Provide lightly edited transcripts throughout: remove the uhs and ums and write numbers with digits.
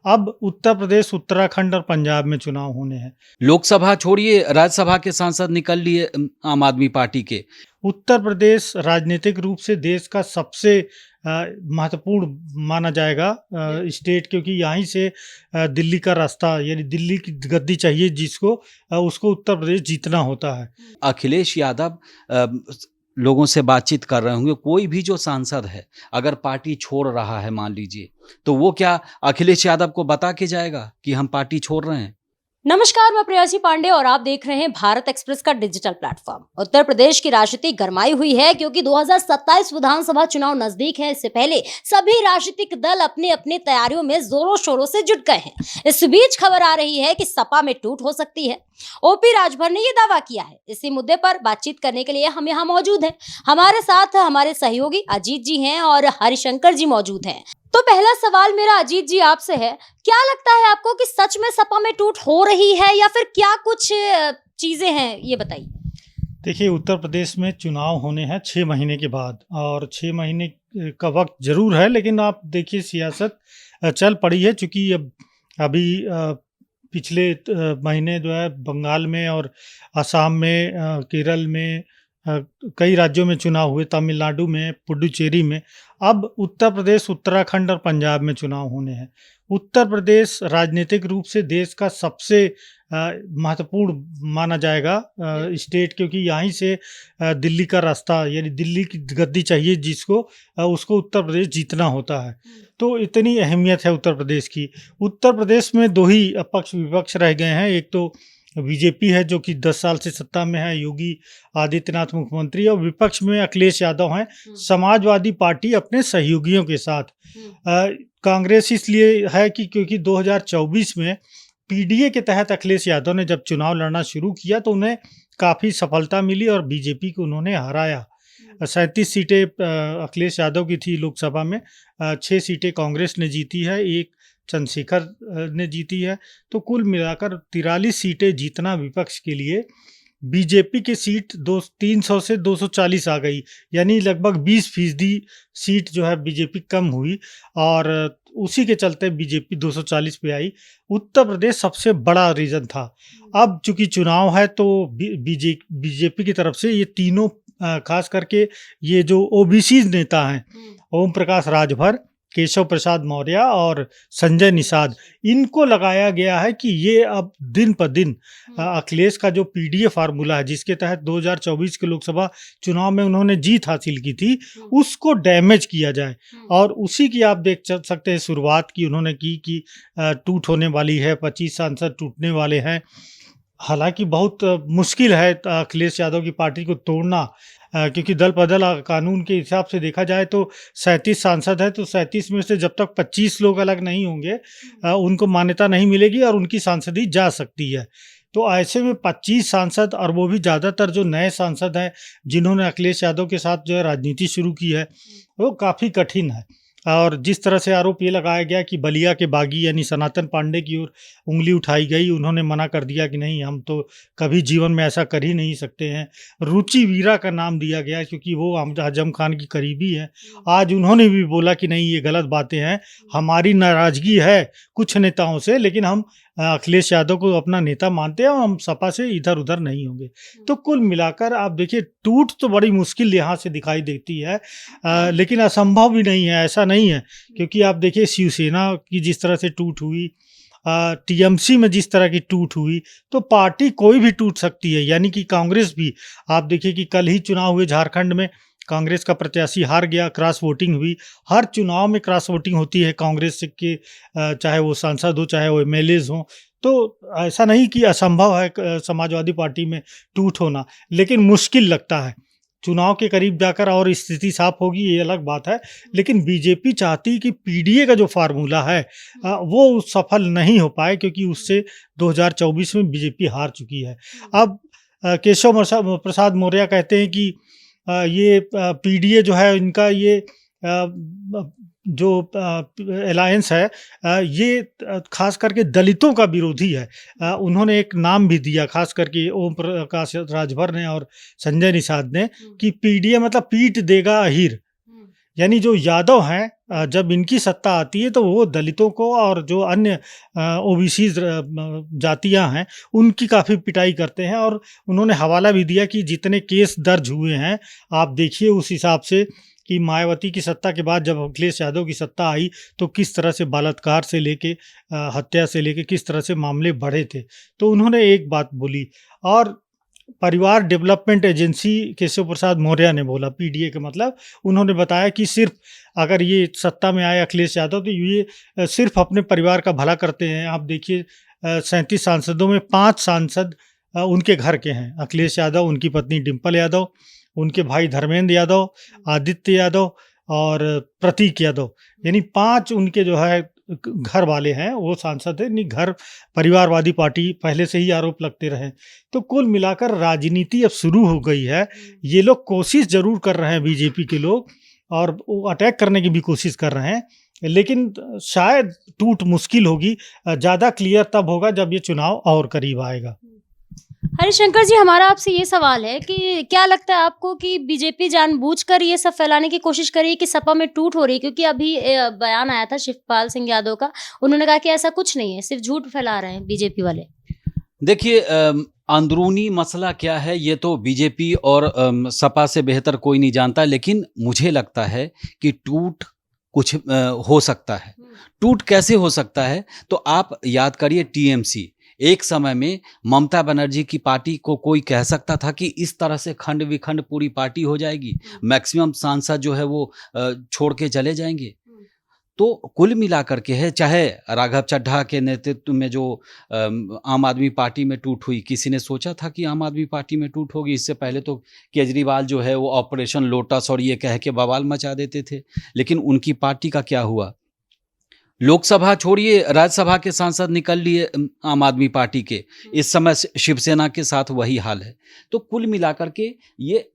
अब उत्तर प्रदेश, उत्तराखंड और पंजाब में चुनाव होने हैं। लोकसभा छोड़िए, राज्यसभा के सांसद निकल लिए आम आदमी पार्टी के। उत्तर प्रदेश राजनीतिक रूप से देश का सबसे महत्वपूर्ण माना जाएगा स्टेट, क्योंकि यहीं से दिल्ली का रास्ता, यानी दिल्ली की गद्दी चाहिए जिसको, उसको उत्तर प्रदेश जीतना होता है। अखिलेश यादव लोगों से बातचीत कर रहे होंगे। कोई भी जो सांसद है अगर पार्टी छोड़ रहा है मान लीजिए, तो वो क्या अखिलेश यादव को बता के जाएगा कि हम पार्टी छोड़ रहे हैं? नमस्कार, मैं प्रेयसी पांडे और आप देख रहे हैं भारत एक्सप्रेस का डिजिटल प्लेटफॉर्म। उत्तर प्रदेश की राजनीति गरमाई हुई है क्योंकि 2027 विधानसभा चुनाव नजदीक है। इससे पहले सभी राजनीतिक दल अपनी अपनी तैयारियों में जोरों शोरों से जुट गए हैं। इस बीच खबर आ रही है कि सपा में टूट हो सकती है। ओपी राजभर ने यह दावा किया है। इसी मुद्दे पर बातचीत करने के लिए हम यहाँ मौजूद हैं। हमारे साथ हमारे सहयोगी अजीत जी हैं और हरिशंकर जी मौजूद हैं। तो पहला सवाल मेरा अजीत जी आपसे है, क्या लगता है आपको कि सच में सपा में टूट हो रही है या फिर क्या कुछ चीजें हैं, ये बताइए। देखिए, उत्तर प्रदेश में चुनाव होने हैं 6 महीने के बाद, और 6 महीने का वक्त जरूर है, लेकिन आप देखिए सियासत चल पड़ी है। चूंकि अभी पिछले महीने जो है बंगाल में और असम में, केरल में, कई राज्यों में चुनाव हुए, तमिलनाडु में, पुडुचेरी में। अब उत्तर प्रदेश, उत्तराखंड और पंजाब में चुनाव होने हैं। उत्तर प्रदेश राजनीतिक रूप से देश का सबसे महत्वपूर्ण माना जाएगा स्टेट, क्योंकि यहीं से दिल्ली का रास्ता, यानी दिल्ली की गद्दी चाहिए जिसको, उसको उत्तर प्रदेश जीतना होता है। तो इतनी अहमियत है उत्तर प्रदेश की। उत्तर प्रदेश में दो ही पक्ष विपक्ष रह गए हैं। एक तो बीजेपी है जो कि 10 साल से सत्ता में है, योगी आदित्यनाथ मुख्यमंत्री, और विपक्ष में अखिलेश यादव हैं, समाजवादी पार्टी अपने सहयोगियों के साथ। कांग्रेस इसलिए है कि क्योंकि 2024 में पीडीए के तहत अखिलेश यादव ने जब चुनाव लड़ना शुरू किया तो उन्हें काफ़ी सफलता मिली और बीजेपी को उन्होंने हराया। 37 सीटें अखिलेश यादव की थी लोकसभा में, 6 सीटें कांग्रेस ने जीती है, एक चंद्रशेखर ने जीती है। तो कुल मिलाकर 43 सीटें जीतना विपक्ष के लिए, बीजेपी की सीट 300 से 240 आ गई, यानी लगभग 20% सीट जो है बीजेपी कम हुई, और उसी के चलते बीजेपी 240 पे आई। उत्तर प्रदेश सबसे बड़ा रीजन था। अब चूंकि चुनाव है तो बीजेपी की तरफ से ये तीनों, खास करके ये जो ओबीसी नेता हैं, ओम प्रकाश राजभर, केशव प्रसाद मौर्य और संजय निषाद, इनको लगाया गया है कि ये अब दिन पर दिन अखिलेश का जो पीडीए फार्मूला है, जिसके तहत 2024 के लोकसभा चुनाव में उन्होंने जीत हासिल की थी, उसको डैमेज किया जाए। और उसी की आप देख सकते हैं शुरुआत की उन्होंने की कि टूट होने वाली है, 25 सांसद टूटने वाले हैं। हालांकि बहुत मुश्किल है अखिलेश यादव की पार्टी को तोड़ना, क्योंकि दल बदल कानून के हिसाब से देखा जाए तो 37 सांसद है, तो 37 में से जब तक 25 लोग अलग नहीं होंगे उनको मान्यता नहीं मिलेगी और उनकी सांसदी जा सकती है। तो ऐसे में 25 सांसद, और वो भी ज़्यादातर जो नए सांसद हैं जिन्होंने अखिलेश यादव के साथ जो है राजनीति शुरू की है, वो काफ़ी कठिन है। और जिस तरह से आरोप ये लगाया गया कि बलिया के बागी यानी सनातन पांडे की ओर उंगली उठाई गई, उन्होंने मना कर दिया कि नहीं, हम तो कभी जीवन में ऐसा कर ही नहीं सकते हैं। रुचि वीरा का नाम दिया गया क्योंकि वो आजम खान की करीबी है। आज उन्होंने भी बोला कि नहीं, ये गलत बातें हैं, हमारी नाराज़गी है कुछ नेताओं से, लेकिन हम अखिलेश यादव को अपना नेता मानते हैं और हम सपा से इधर उधर नहीं होंगे। तो कुल मिलाकर आप देखिए, टूट तो बड़ी मुश्किल यहाँ से दिखाई देती है, लेकिन असंभव भी नहीं है, ऐसा नहीं है। क्योंकि आप देखिए शिवसेना की जिस तरह से टूट हुई, टीएमसी में जिस तरह की टूट हुई, तो पार्टी कोई भी टूट सकती है। यानी कि कांग्रेस भी, आप देखिए कि कल ही चुनाव हुए झारखंड में, कांग्रेस का प्रत्याशी हार गया, क्रॉस वोटिंग हुई। हर चुनाव में क्रॉस वोटिंग होती है कांग्रेस के, चाहे वो सांसद हो चाहे वो एमएलएज हों। तो ऐसा नहीं कि असंभव है समाजवादी पार्टी में टूट होना, लेकिन मुश्किल लगता है। चुनाव के करीब जाकर और स्थिति साफ होगी, ये अलग बात है। लेकिन बीजेपी चाहती कि पीडीए का जो फार्मूला है वो सफल नहीं हो पाए, क्योंकि उससे 2024 में बीजेपी हार चुकी है। अब केशव प्रसाद मौर्य कहते हैं कि ये पीडीए जो है, इनका ये जो अलायंस है, ये खास करके दलितों का विरोधी है। उन्होंने एक नाम भी दिया, खास करके ओम प्रकाश राजभर ने और संजय निषाद ने, कि पीडीए मतलब पीट देगा अहीर। यानी जो यादव हैं जब इनकी सत्ता आती है तो वो दलितों को और जो अन्य ओबीसी जातियां हैं उनकी काफ़ी पिटाई करते हैं। और उन्होंने हवाला भी दिया कि जितने केस दर्ज हुए हैं आप देखिए उस हिसाब से कि मायावती की सत्ता के बाद जब अखिलेश यादव की सत्ता आई तो किस तरह से बलात्कार से लेके हत्या से लेके किस तरह से मामले बढ़े थे। तो उन्होंने एक बात बोली और परिवार डेवलपमेंट एजेंसी केशव प्रसाद मौर्य ने बोला, पीडीए का मतलब उन्होंने बताया कि सिर्फ अगर ये सत्ता में आए अखिलेश यादव तो ये सिर्फ अपने परिवार का भला करते हैं। आप देखिए 37 सांसदों में 5 सांसद उनके घर के हैं, अखिलेश यादव, उनकी पत्नी डिम्पल यादव, उनके भाई धर्मेंद्र यादव, आदित्य यादव और प्रतीक यादव, यानी 5 उनके जो है घर वाले हैं वो सांसद है। नहीं, घर परिवारवादी पार्टी पहले से ही आरोप लगते रहे। तो कुल मिलाकर राजनीति अब शुरू हो गई है। ये लोग कोशिश जरूर कर रहे हैं, बीजेपी के लोग, और वो अटैक करने की भी कोशिश कर रहे हैं, लेकिन शायद टूट मुश्किल होगी। ज़्यादा क्लियर तब होगा जब ये चुनाव और करीब आएगा। हरिशंकर जी, हमारा आपसे ये सवाल है कि क्या लगता है आपको कि बीजेपी जानबूझकर ये सब फैलाने की कोशिश कर रही है कि सपा में टूट हो रही है? क्योंकि अभी बयान आया था शिवपाल सिंह यादव का, उन्होंने कहा कि ऐसा कुछ नहीं है, सिर्फ झूठ फैला रहे हैं बीजेपी वाले। देखिए, अंदरूनी मसला क्या है ये तो बीजेपी और सपा से बेहतर कोई नहीं जानता, लेकिन मुझे लगता है कि टूट कुछ हो सकता है। टूट कैसे हो सकता है? तो आप याद करिए टीएमसी, एक समय में ममता बनर्जी की पार्टी को कोई कह सकता था कि इस तरह से खंड विखंड पूरी पार्टी हो जाएगी, मैक्सिमम सांसद जो है वो छोड़ के चले जाएंगे। तो कुल मिलाकर के है, चाहे राघव चड्ढा के नेतृत्व में जो आम आदमी पार्टी में टूट हुई, किसी ने सोचा था कि आम आदमी पार्टी में टूट होगी? इससे पहले तो केजरीवाल जो है वो ऑपरेशन लोटस और ये कह के बवाल मचा देते थे, लेकिन उनकी पार्टी का क्या हुआ? लोकसभा छोड़िए, राज्यसभा के सांसद निकल लिए आम आदमी पार्टी के। इस समय शिवसेना के साथ वही हाल है। तो कुल मिलाकर के ये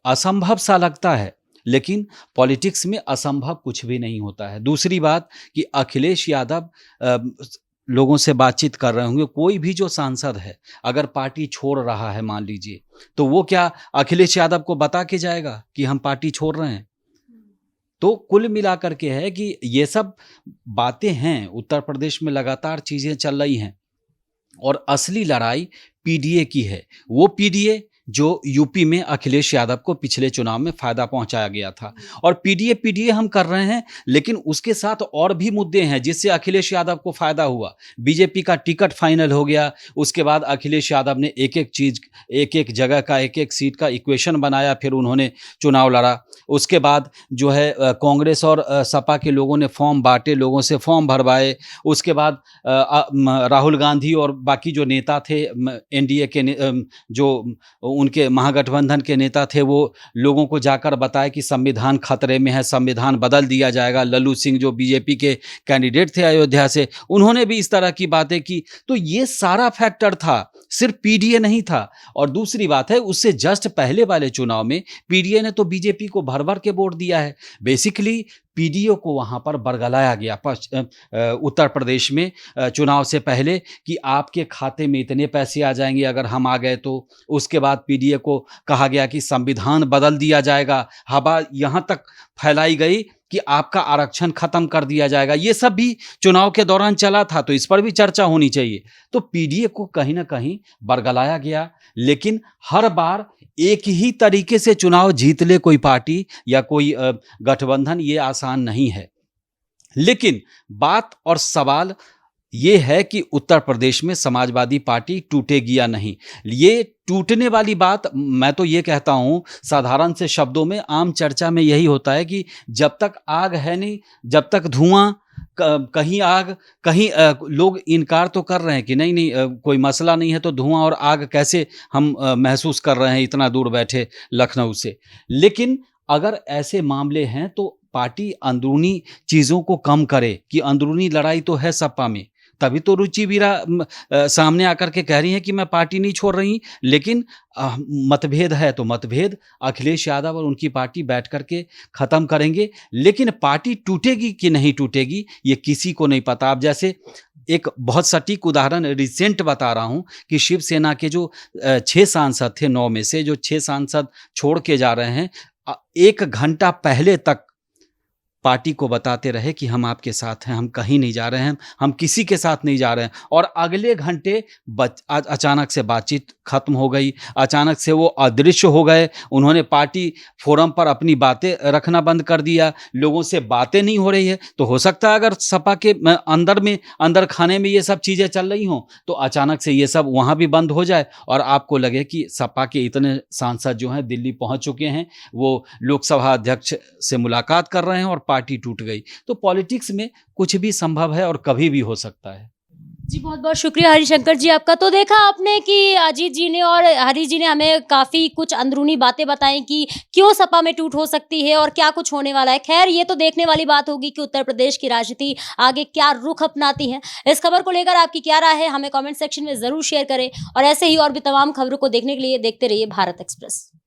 असंभव सा लगता है, लेकिन पॉलिटिक्स में असंभव कुछ भी नहीं होता है। दूसरी बात कि अखिलेश यादव लोगों से बातचीत कर रहे होंगे, कोई भी जो सांसद है अगर पार्टी छोड़ रहा है मान लीजिए, तो वो क्या अखिलेश यादव को बता के जाएगा कि हम पार्टी छोड़ रहे हैं? तो कुल मिलाकर के है कि ये सब बातें हैं, उत्तर प्रदेश में लगातार चीज़ें चल रही हैं और असली लड़ाई पीडीए की है। वो पीडीए जो यूपी में अखिलेश यादव को पिछले चुनाव में फ़ायदा पहुंचाया गया था, और पीडीए हम कर रहे हैं, लेकिन उसके साथ और भी मुद्दे हैं जिससे अखिलेश यादव को फ़ायदा हुआ। बीजेपी का टिकट फाइनल हो गया, उसके बाद अखिलेश यादव ने एक एक चीज़, एक एक जगह का, एक एक सीट का इक्वेशन बनाया, फिर उन्होंने चुनाव लड़ा। उसके बाद जो है कांग्रेस और सपा के लोगों ने फॉर्म बांटे, लोगों से फॉर्म भरवाए। उसके बाद राहुल गांधी और बाकी जो नेता थे एनडीए के जो उनके महागठबंधन के नेता थे, वो लोगों को जाकर बताया कि संविधान खतरे में है, संविधान बदल दिया जाएगा। लल्लू सिंह जो बीजेपी के कैंडिडेट थे अयोध्या से, उन्होंने भी इस तरह की बातें की। तो ये सारा फैक्टर था, सिर्फ पीडीए नहीं था। और दूसरी बात है, उससे जस्ट पहले वाले चुनाव में पीडीए ने तो बीजेपी को भर भर के वोट दिया है। बेसिकली पीडीए को वहाँ पर बरगलाया गया उत्तर प्रदेश में चुनाव से पहले कि आपके खाते में इतने पैसे आ जाएंगे अगर हम आ गए तो। उसके बाद पीडीए को कहा गया कि संविधान बदल दिया जाएगा। हवा यहाँ तक फैलाई गई कि आपका आरक्षण खत्म कर दिया जाएगा। ये सब भी चुनाव के दौरान चला था, तो इस पर भी चर्चा होनी चाहिए। तो पीडीए को कहीं ना कहीं बरगलाया गया, लेकिन हर बार एक ही तरीके से चुनाव जीत ले कोई पार्टी या कोई गठबंधन, ये आसान नहीं है। लेकिन बात और सवाल ये है कि उत्तर प्रदेश में समाजवादी पार्टी टूटेगी या नहीं। ये टूटने वाली बात, मैं तो ये कहता हूँ साधारण से शब्दों में, आम चर्चा में यही होता है कि जब तक आग है नहीं, जब तक धुआं, कहीं आग, कहीं लोग इनकार तो कर रहे हैं कि नहीं कोई मसला नहीं है, तो धुआं और आग कैसे हम महसूस कर रहे हैं इतना दूर बैठे लखनऊ से। लेकिन अगर ऐसे मामले हैं तो पार्टी अंदरूनी चीज़ों को कम करे कि अंदरूनी लड़ाई तो है सपा में। तभी तो रुचि वीरा सामने आकर के कह रही हैं कि मैं पार्टी नहीं छोड़ रही, लेकिन मतभेद है तो मतभेद अखिलेश यादव और उनकी पार्टी बैठ करके ख़त्म करेंगे। लेकिन पार्टी टूटेगी कि नहीं टूटेगी ये किसी को नहीं पता। अब जैसे एक बहुत सटीक उदाहरण रिसेंट बता रहा हूं कि शिवसेना के जो 6 सांसद थे, 9 में से जो 6 सांसद छोड़ के जा रहे हैं, 1 घंटा पहले तक पार्टी को बताते रहे कि हम आपके साथ हैं, हम कहीं नहीं जा रहे हैं, हम किसी के साथ नहीं जा रहे हैं, और अगले घंटे अचानक से बातचीत खत्म हो गई, अचानक से वो अदृश्य हो गए। उन्होंने पार्टी फोरम पर अपनी बातें रखना बंद कर दिया, लोगों से बातें नहीं हो रही है। तो हो सकता है अगर सपा के अंदर खाने में ये सब चीज़ें चल रही हों तो अचानक से ये सब वहाँ भी बंद हो जाए और आपको लगे कि सपा के इतने सांसद जो हैं दिल्ली पहुँच चुके हैं, वो लोकसभा अध्यक्ष से मुलाकात कर रहे हैं और पार्टी टूट गई। तो पॉलिटिक्स में कुछ भी संभव है और कभी भी हो सकता है। जी, बहुत-बहुत शुक्रिया हरिशंकर जी आपका। तो देखा आपने कि अजीत जी ने और हरी जी ने हमें काफ़ी कुछ अंदरूनी बातें बताई कि क्यों सपा में टूट हो सकती है और क्या कुछ होने वाला है। ख़ैर ये तो देखने वाली बात होगी कि उत्तर प्रदेश की राजनीति आगे क्या रुख अपनाती है। इस खबर को लेकर आपकी क्या राय है, हमें कमेंट सेक्शन में ज़रूर शेयर करें और ऐसे ही और भी तमाम खबरों को देखने के लिए देखते रहिए भारत एक्सप्रेस।